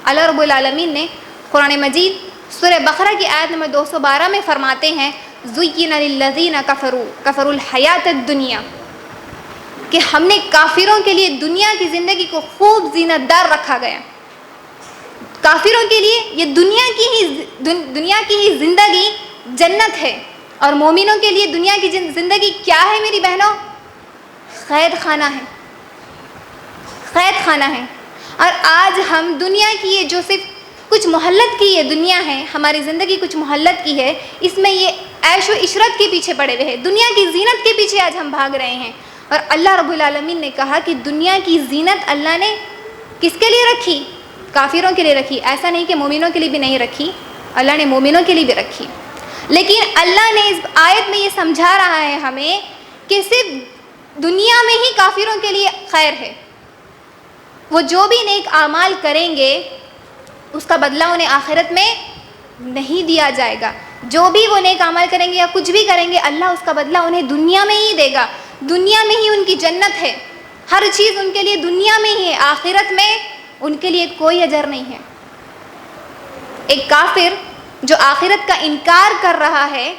اللہ رب العالمین نے قرآن مجید سورہ بقرہ کی آیت نمبر 212 میں فرماتے ہیں زُيِّنَ لِلَّذِينَ كَفَرُوا الْحَيَاةَ الدُّنْيَا، کہ ہم نے کافروں کے لیے دنیا کی زندگی کو خوب زینت دار رکھا گیا. کافروں کے لیے یہ دنیا کی ہی زندگی جنت ہے، اور مومنوں کے لیے دنیا کی زندگی کیا ہے میری بہنوں؟ قید خانہ ہے، قید خانہ ہے. اور آج ہم دنیا کی یہ جو صرف کچھ مہلت کی یہ دنیا ہے، ہماری زندگی کچھ مہلت کی ہے، اس میں یہ عیش و عشرت کے پیچھے پڑے ہوئے ہیں، دنیا کی زینت کے پیچھے آج ہم بھاگ رہے ہیں. اور اللہ رب العالمین نے کہا کہ دنیا کی زینت اللہ نے کس کے لیے رکھی؟ کافروں کے لیے رکھی. ایسا نہیں کہ مومنوں کے لیے بھی نہیں رکھی، اللہ نے مومنوں کے لیے بھی رکھی. لیکن اللہ نے اس آیت میں یہ سمجھا رہا ہے ہمیں کہ صرف دنیا میں ہی کافروں کے لیے خیر ہے. وہ جو بھی نیک اعمال کریں گے اس کا بدلہ انہیں آخرت میں نہیں دیا جائے گا. جو بھی وہ نیک اعمال کریں گے یا کچھ بھی کریں گے، اللہ اس کا بدلہ انہیں دنیا میں ہی دے گا. دنیا میں ہی ان کی جنت ہے، ہر چیز ان کے لیے دنیا میں ہی ہے، آخرت میں ان کے لیے کوئی اجر نہیں ہے. ایک کافر جو آخرت کا انکار کر رہا ہے،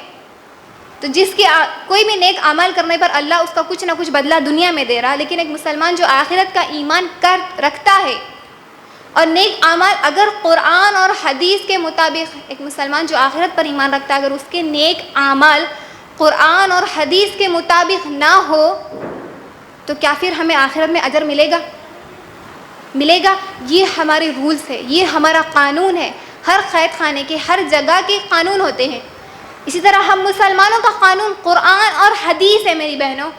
تو جس کے کوئی بھی نیک عمل کرنے پر اللہ اس کا کچھ نہ کچھ بدلہ دنیا میں دے رہا، لیکن ایک مسلمان جو آخرت کا ایمان رکھتا ہے اور نیک اعمال اگر قرآن اور حدیث کے مطابق، ایک مسلمان جو آخرت پر ایمان رکھتا ہے اگر اس کے نیک اعمال قرآن اور حدیث کے مطابق نہ ہو تو کیا پھر ہمیں آخرت میں اجر ملے گا؟ ملے گا. یہ ہمارے رولز ہے، یہ ہمارا قانون ہے. ہر قید خانے کے، ہر جگہ کے قانون ہوتے ہیں. اسی طرح ہم مسلمانوں کا قانون قرآن اور حدیث ہے میری بہنوں.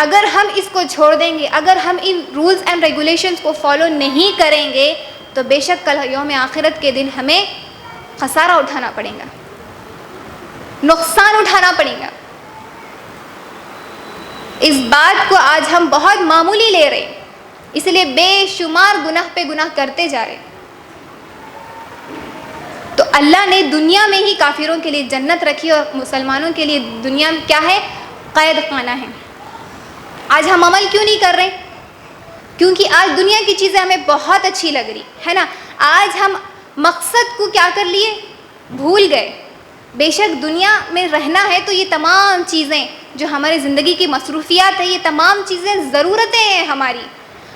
اگر ہم اس کو چھوڑ دیں گے، اگر ہم ان رولز اینڈ ریگولیشنز کو فالو نہیں کریں گے تو بے شک کل یوم آخرت کے دن ہمیں خسارہ اٹھانا پڑے گا، نقصان اٹھانا پڑے گا. اس بات کو آج ہم بہت معمولی لے رہے ہیں، اس لیے بے شمار گناہ پہ گناہ کرتے جا رہے. تو اللہ نے دنیا میں ہی کافروں کے لیے جنت رکھی اور مسلمانوں کے لیے دنیا کیا ہے؟ قید خانہ ہے. آج ہم عمل کیوں نہیں کر رہے؟ کیونکہ آج دنیا کی چیزیں ہمیں بہت اچھی لگ رہی ہے نا. آج ہم مقصد کو کیا کر لیے؟ بھول گئے. بے شک دنیا میں رہنا ہے تو یہ تمام چیزیں جو ہماری زندگی کی مصروفیات ہیں، یہ تمام چیزیں ضرورتیں ہیں ہماری.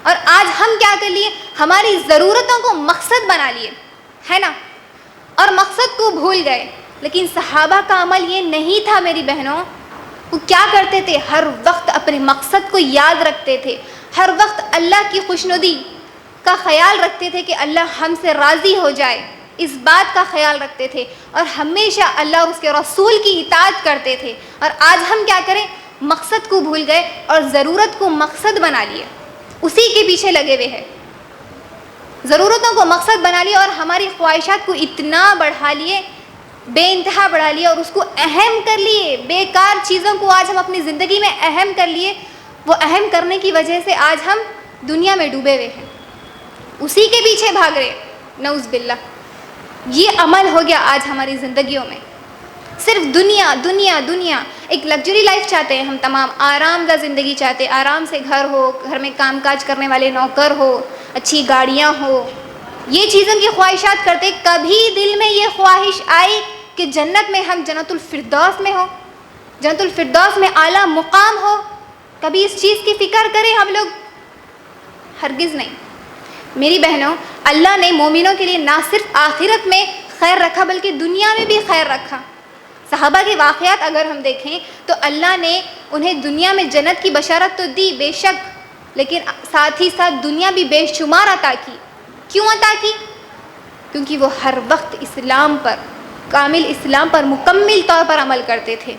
اور آج ہم کیا کر لیے؟ ہماری ضرورتوں کو مقصد بنا لیے ہے نا، اور مقصد کو بھول گئے. لیکن صحابہ کا عمل یہ نہیں تھا میری بہنوں. وہ کیا کرتے تھے؟ ہر وقت اپنے مقصد کو یاد رکھتے تھے، ہر وقت اللہ کی خوشنودی کا خیال رکھتے تھے کہ اللہ ہم سے راضی ہو جائے، اس بات کا خیال رکھتے تھے، اور ہمیشہ اللہ اور اس کے رسول کی اطاعت کرتے تھے. اور آج ہم کیا کریں؟ مقصد کو بھول گئے اور ضرورت کو مقصد بنا لیے، اسی کے پیچھے لگے ہوئے ہیں. ضرورتوں کو مقصد بنا لیے اور ہماری خواہشات کو اتنا بڑھا لیے، بے انتہا بڑھا لیے، اور اس کو اہم کر لیے. بیکار چیزوں کو آج ہم اپنی زندگی میں اہم کر لیے. وہ اہم کرنے کی وجہ سے آج ہم دنیا میں ڈوبے ہوئے ہیں، اسی کے پیچھے بھاگ رہے. نعوذ باللہ. یہ عمل ہو گیا آج ہماری زندگیوں میں. صرف دنیا دنیا دنیا. ایک لگژری لائف چاہتے ہیں ہم تمام، آرام دہ زندگی چاہتے ہیں، آرام سے گھر ہو، گھر میں کام کاج کرنے والے نوکر ہو، اچھی گاڑیاں ہو، یہ چیزوں کی خواہشات کرتے. کبھی دل میں یہ خواہش آئی کہ جنت میں ہم جنت الفردوس میں ہو، جنت الفردوس میں اعلیٰ مقام ہو؟ کبھی اس چیز کی فکر کریں ہم لوگ؟ ہرگز نہیں. میری بہنوں، اللہ نے مومنوں کے لیے نہ صرف آخرت میں خیر رکھا بلکہ دنیا میں بھی خیر رکھا. صحابہ کے واقعات اگر ہم دیکھیں تو اللہ نے انہیں دنیا میں جنت کی بشارت تو دی بے شک، لیکن ساتھ ہی ساتھ دنیا بھی بے شمار عطا کی. کیوں عطا کی؟ کیونکہ وہ ہر وقت اسلام پر، کامل اسلام پر مکمل طور پر عمل کرتے تھے.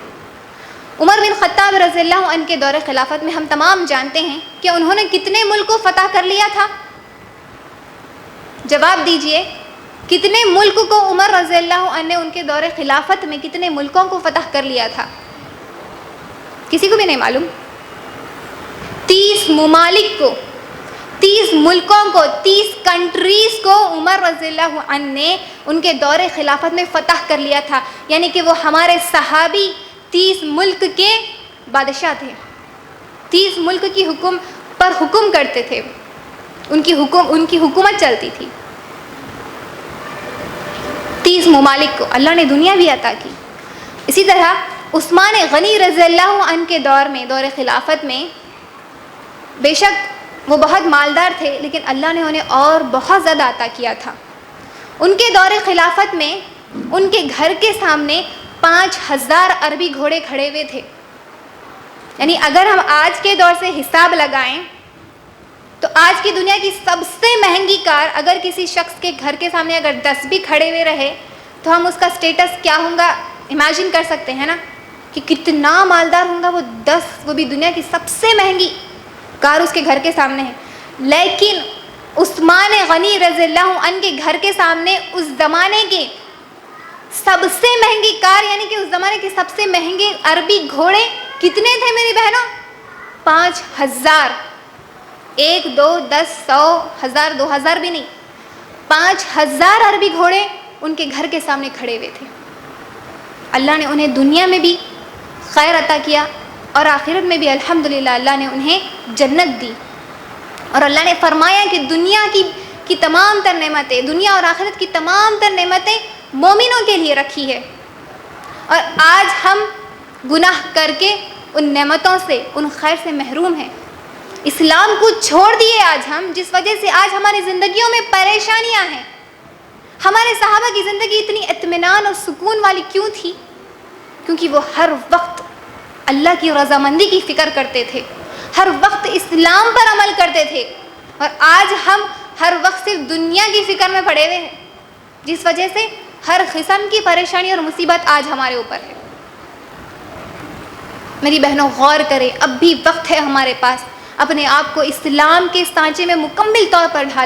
عمر بن خطاب رضی اللہ عنہ کے دور خلافت میں ہم تمام جانتے ہیں کہ انہوں نے کتنے ملک کو فتح کر لیا تھا. جواب دیجئے، کتنے ملک کو عمر رضی اللہ عنہ نے ان کے دور خلافت میں کتنے ملکوں کو فتح کر لیا تھا؟ کسی کو بھی نہیں معلوم. 30 ممالک کو، 30 ملکوں کو، 30 کنٹریز کو عمر رضی اللہ عنہ نے ان کے دور خلافت میں فتح کر لیا تھا. یعنی کہ وہ ہمارے صحابی 30 ملک کے بادشاہ تھے، 30 ملک کی حکم کرتے تھے، ان کی حکومت چلتی تھی. 30 ممالک کو اللہ نے دنیا بھی عطا کی. اسی طرح عثمان غنی رضی اللہ عنہ کے دور میں، دور خلافت میں، بے شک وہ بہت مالدار تھے لیکن اللہ نے انہیں اور بہت زیادہ عطا کیا تھا. ان کے دور خلافت میں ان کے گھر کے سامنے 5000 عربی گھوڑے کھڑے ہوئے تھے. یعنی اگر ہم آج کے دور سے حساب لگائیں تو آج کی دنیا کی سب سے مہنگی کار اگر کسی شخص کے گھر کے سامنے اگر 10 بھی کھڑے ہوئے رہے تو ہم اس کا سٹیٹس کیا ہوگا امیجن کر سکتے ہیں نا، کہ کتنا مالدار ہوگا وہ 10، وہ بھی دنیا کی سب سے مہنگی کار اس کے گھر کے سامنے ہے. لیکن عثمان غنی رضی اللہ عنہ کے گھر کے سامنے اس زمانے کے سب سے مہنگی کار، یعنی کہ اس زمانے کے سب سے مہنگے عربی گھوڑے کتنے تھے میری بہنوں؟ 5000. 1 2 10 100 1000 2000 بھی نہیں، 5000 عربی گھوڑے ان کے گھر کے سامنے کھڑے ہوئے تھے. اللہ نے انہیں دنیا میں بھی خیر عطا کیا اور آخرت میں بھی الحمدللہ اللہ نے انہیں جنت دی. اور اللہ نے فرمایا کہ دنیا کی تمام تر نعمتیں، دنیا اور آخرت کی تمام تر نعمتیں مومنوں کے لیے رکھی ہے. اور آج ہم گناہ کر کے ان نعمتوں سے، ان خیر سے محروم ہیں. اسلام کو چھوڑ دیے آج ہم، جس وجہ سے آج ہماری زندگیوں میں پریشانیاں ہیں. ہمارے صحابہ کی زندگی اتنی اطمینان اور سکون والی کیوں تھی؟ کیونکہ وہ ہر وقت اللہ کی رضامندی کی فکر کرتے تھے، ہر وقت اسلام پر عمل کرتے تھے. اور آج ہم ہر وقت صرف دنیا کی فکر میں پڑے ہوئے ہیں، جس وجہ سے ہر قسم کی پریشانی اور مصیبت آج ہمارے اوپر ہے. میری بہنوں غور کریں، اب بھی وقت ہے ہمارے پاس اپنے آپ کو اسلام کے سانچے میں مکمل طور پر ڈھال